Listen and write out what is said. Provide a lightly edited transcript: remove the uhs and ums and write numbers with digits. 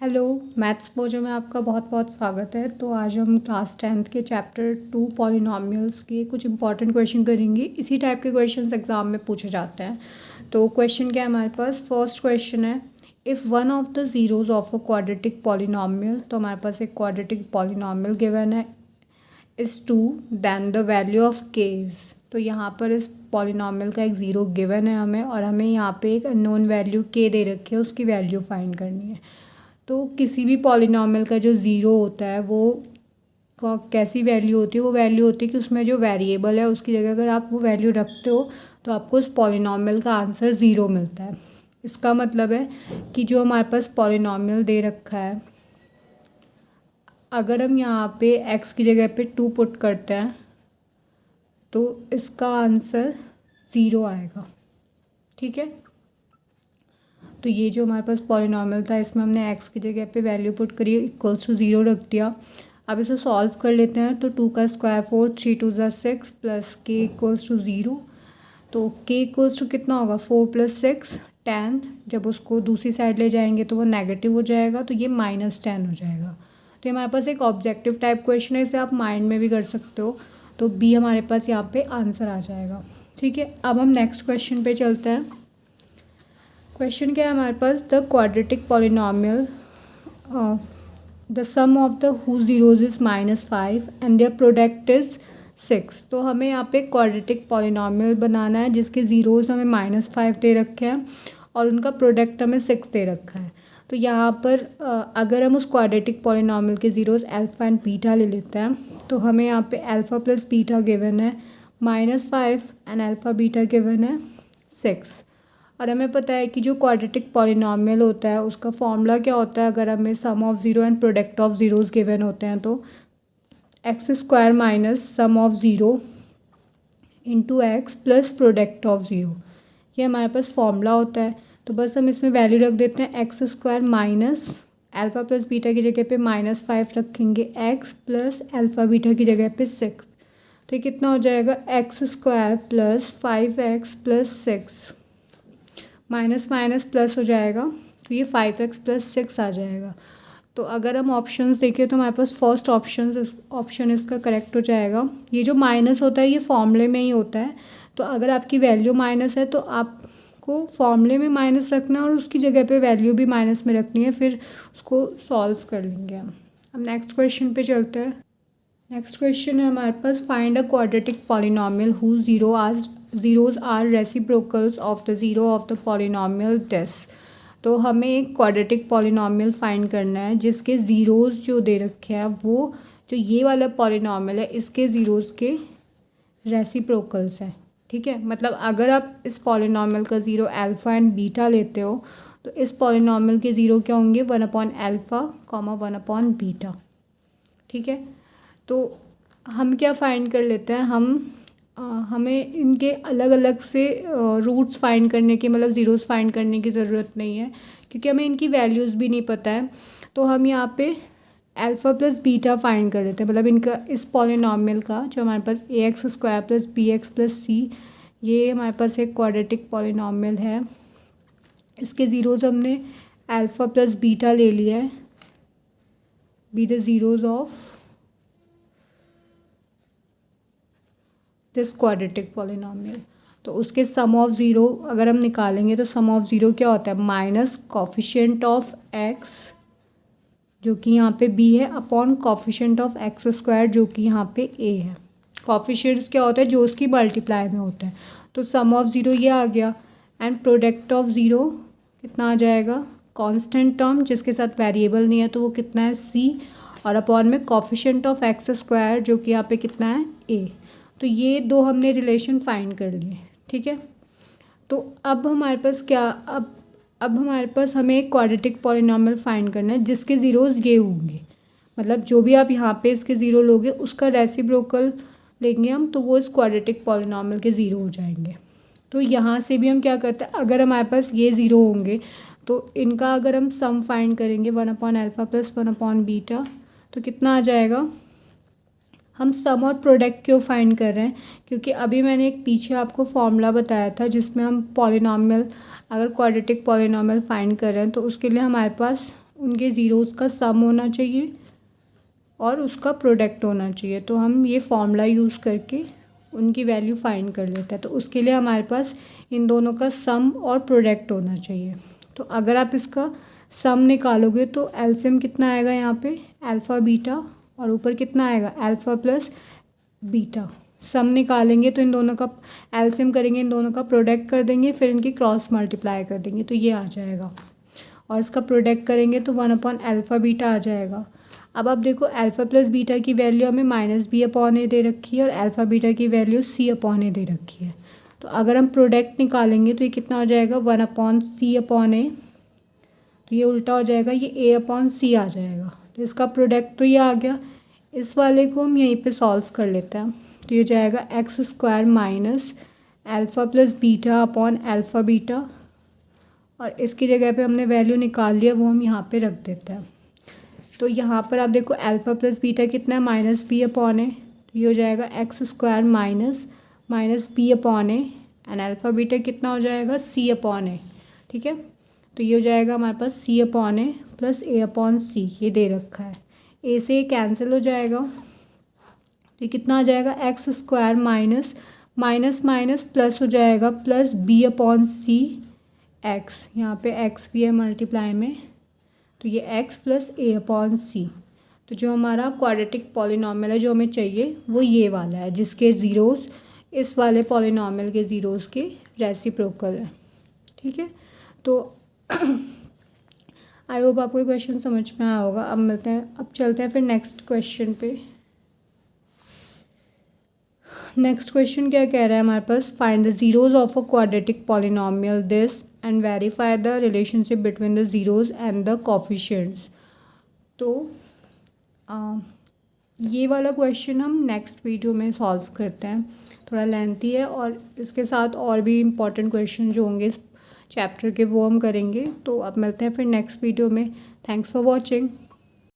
Hello. Maths Pozzo में आपका बहुत बहुत स्वागत है। तो आज हम क्लास 10th के चैप्टर 2 पॉलिनॉमियल्स के कुछ इंपॉर्टेंट क्वेश्चन करेंगे। इसी टाइप के क्वेश्चंस एग्जाम में पूछे जाते हैं। तो क्वेश्चन क्या है हमारे पास? फर्स्ट क्वेश्चन है, if one of the zeros of a quadratic polynomial, तो हमारे पास एक क्वाड्रेटिक पॉलिनॉमियल गिवन है, is 2 than the value of k is. तो यहाँ पर इस पॉलिनॉमियल का एक ज़ीरो गिवन है हमें, और हमें यहाँ पे एक अननोन वैल्यू k दे रखी है, उसकी वैल्यू फाइंड करनी है। तो किसी भी पॉलिनॉमियल का जो ज़ीरो होता है वो कैसी वैल्यू होती है? वो वैल्यू होती है कि उसमें जो वेरिएबल है उसकी जगह अगर आप वो वैल्यू रखते हो तो आपको उस पॉलिनॉमियल का आंसर ज़ीरो मिलता है। इसका मतलब है कि जो हमारे पास पॉलिनॉमियल दे रखा है, अगर हम यहाँ पे x की जगह पे 2 पुट करते हैं तो इसका आंसर ज़ीरो आएगा। ठीक है, तो ये जो हमारे पास पॉलिनॉमियल था, इसमें हमने x की जगह पे वैल्यू पुट करी, इक्वल्स टू ज़ीरो रख दिया। अब इसे सॉल्व कर लेते हैं। तो 2 का स्क्वायर 4, 3 2 ज़ा 6 plus k equals to zero. तो k इक्वल्स टू कितना होगा? 4 + 6 10। जब उसको दूसरी साइड ले जाएंगे तो वो नेगेटिव हो जाएगा, तो ये -10 हो जाएगा। तो ये हमारे पास एक ऑब्जेक्टिव टाइप क्वेश्चन है, इसे आप माइंड में भी कर सकते हो। तो बी हमारे पास यहाँ पे आंसर आ जाएगा। ठीक है, अब हम नेक्स्ट क्वेश्चन पे चलते हैं। क्वेश्चन क्या है हमारे पास? The quadratic polynomial the sum of the who zeroes is -5 and their product is 6। तो हमें यहाँ पे क्वाड्रेटिक पॉलिनॉमियल बनाना है जिसके ज़ीरोज़ हमें -5 दे रखे हैं और उनका प्रोडक्ट हमें 6 दे रखा है। तो यहाँ पर अगर हम उस क्वाड्रेटिक पॉलिनॉमियल के ज़ीरोज़ अल्फ़ा एंड बीटा ले लेते हैं तो हमें यहाँ पे अल्फ़ा प्लस बीटा गिवन है -5 एंड अल्फ़ा बीटा गिवन है 6। और हमें पता है कि जो क्वाड्रेटिक पॉलिनॉमियल होता है उसका फॉर्मूला क्या होता है? अगर हमें sum of zero and product of zeroes given होते हैं तो x² minus sum of zero into x plus product of zero, ये हमारे पास फॉर्मूला होता है। तो बस हम इसमें वैल्यू रख देते हैं, x² minus alpha plus beta की जगह पे -5 रखेंगे, x प्लस अल्फ़ा बीटा की जगह पे 6। तो ये कितना हो जाएगा? x² plus 5x plus 6, minus minus plus हो जाएगा, तो ये 5x प्लस 6 आ जाएगा। तो अगर हम ऑप्शंस देखें तो हमारे पास फर्स्ट ऑप्शन इसका करेक्ट हो जाएगा। ये जो माइनस होता है ये फॉर्मूले में ही होता है, तो अगर आपकी वैल्यू माइनस है तो आपको फॉर्मूले में माइनस रखना है और उसकी जगह पे वैल्यू भी माइनस में रखनी है, फिर उसको सॉल्व कर लेंगे हम। अब नेक्स्ट क्वेश्चन पे चलते हैं। नेक्स्ट क्वेश्चन है हमारे पास, find a quadratic polynomial who zeroes are reciprocals of the zero of the polynomial this. तो हमें एक क्वाड्रेटिक पॉलिनॉमियल फाइंड करना है जिसके ज़ीरोज़ जो दे रखे हैं वो जो ये वाला पॉलिनॉमियल है इसके ज़ीरोज़ के रेसिप्रोकल्स हैं। ठीक है, मतलब अगर आप इस पॉलिनॉमियल का ज़ीरो अल्फ़ा एंड बीटा लेते हो तो इस पॉलिनॉमियल के ज़ीरो क्या होंगे? 1/α, 1/β। ठीक है, तो हम क्या फ़ाइंड कर लेते हैं, हमें इनके अलग अलग से रूट्स फाइंड करने की, मतलब ज़ीरोज़ फाइंड करने की ज़रूरत नहीं है क्योंकि हमें इनकी वैल्यूज़ भी नहीं पता है। तो हम यहाँ पे अल्फ़ा प्लस बीटा फाइंड कर लेते हैं, मतलब इनका इस पॉलिनॉमियल का जो हमारे पास ax² plus bx plus c, ये हमारे पास एक क्वाड्रेटिक पॉलिनॉमियल है। इसके ज़ीरोज़ हमने अल्फ़ा प्लस बीटा ले लिया है, be the zeros of this quadratic polynomial. तो उसके सम ऑफ ज़ीरो अगर हम निकालेंगे तो सम ऑफ ज़ीरो क्या होता है? माइनस कॉफिशिएंट ऑफ x जो कि यहाँ पे b है अपॉन कॉफिशिएंट ऑफ x² जो कि यहाँ पे a है। कॉफिशिएंट्स क्या होता है? जो उसकी मल्टीप्लाई में होता है। तो सम ऑफ ज़ीरो ये आ गया एंड प्रोडक्ट ऑफ ज़ीरो कितना आ जाएगा? कांस्टेंट टर्म जिसके साथ वेरिएबल नहीं है तो वो कितना है? c, और अपॉन में कॉफिशिएंट ऑफ x² जो कि यहाँ पे कितना है? a। तो ये दो हमने रिलेशन फाइंड कर लिए। ठीक है, तो अब हमारे पास क्या, अब हमारे पास हमें एक क्वाड्रेटिक पॉलिनॉमियल फाइंड करना है जिसके ज़ीरोज़ ये होंगे, मतलब जो भी आप यहाँ पे इसके ज़ीरो लोगे उसका रेसिप्रोकल लेंगे हम, तो वो इस क्वाड्रेटिक पॉलिनॉमियल के ज़ीरो हो जाएंगे। तो यहाँ से भी हम क्या करते हैं, अगर हमारे पास ये ज़ीरो होंगे तो इनका अगर हम सम फाइंड करेंगे 1/α प्लस 1/β तो कितना आ जाएगा? हम सम और प्रोडक्ट क्यों फाइंड कर रहे हैं? क्योंकि अभी मैंने एक पीछे आपको फॉर्मूला बताया था जिसमें हम पॉलिनॉमियल, अगर क्वाड्रेटिक पॉलिनॉमियल फाइंड कर रहे हैं तो उसके लिए हमारे पास उनके ज़ीरोज़ का सम होना चाहिए और उसका प्रोडक्ट होना चाहिए। तो हम ये फॉर्मूला यूज़ करके उनकी वैल्यू फाइंड कर लेते हैं। तो उसके लिए हमारे पास इन दोनों का सम और प्रोडक्ट होना चाहिए। तो अगर आप इसका सम निकालोगे तो एलसीएम कितना आएगा यहाँ पे, अल्फ़ा बीटा, और ऊपर कितना आएगा, अल्फ़ा प्लस बीटा। सम निकालेंगे तो इन दोनों का एलसीएम करेंगे, इन दोनों का प्रोडक्ट कर देंगे, फिर इनकी क्रॉस मल्टीप्लाई कर देंगे तो ये आ जाएगा। और इसका प्रोडक्ट करेंगे तो 1/अल्फ़ा बीटा आ जाएगा। अब आप देखो अल्फ़ा प्लस बीटा की वैल्यू हमें -b/a दे रखी है और अल्फ़ा बीटा की वैल्यू c/a दे रखी है। तो अगर हम प्रोडक्ट निकालेंगे तो ये कितना हो जाएगा, 1/c/a। तो ये उल्टा हो जाएगा, ये a/c आ जाएगा। तो इसका प्रोडक्ट तो ये आ गया। इस वाले को हम यहीं पे सॉल्व कर लेते हैं। तो ये जाएगा x² minus alpha plus beta upon alpha beta, और इसकी जगह पे हमने वैल्यू निकाल लिया, वो हम यहाँ पे रख देते हैं। तो यहाँ पर आप देखो अल्फ़ा प्लस बीटा कितना है, -b/a। तो ये हो जाएगा x² minus b/a, and alpha beta कितना हो जाएगा, c/a। ठीक है, तो ये हो जाएगा हमारे पास c/a प्लस a/c, ये दे रखा है। a से ये कैंसिल हो जाएगा, तो ये कितना आ जाएगा, x² माइनस प्लस हो जाएगा प्लस b/c x, यहाँ पे x भी है मल्टीप्लाई में, तो ये x प्लस a/c। तो जो हमारा क्वाड्रेटिक पॉलिनॉमियल है जो हमें चाहिए वो ये वाला है, जिसके ज़ीरोज़ इस वाले पॉलिनॉमियल के ज़ीरोज़ के रेसिप्रोकल है। ठीक है, तो आई होप आपको ये क्वेश्चन समझ में आया होगा। अब चलते हैं फिर नेक्स्ट क्वेश्चन पे। नेक्स्ट क्वेश्चन क्या कह रहा है हमारे पास, find the zeros of a quadratic polynomial this and verify the relationship between the zeroes and the coefficients. तो ये वाला क्वेश्चन हम नेक्स्ट वीडियो में सॉल्व करते हैं, थोड़ा लेंथी है, और इसके साथ और भी इम्पॉर्टेंट क्वेश्चन जो होंगे इस चैप्टर के वो हम करेंगे। तो अब मिलते हैं फिर नेक्स्ट वीडियो में। Thanks for watching.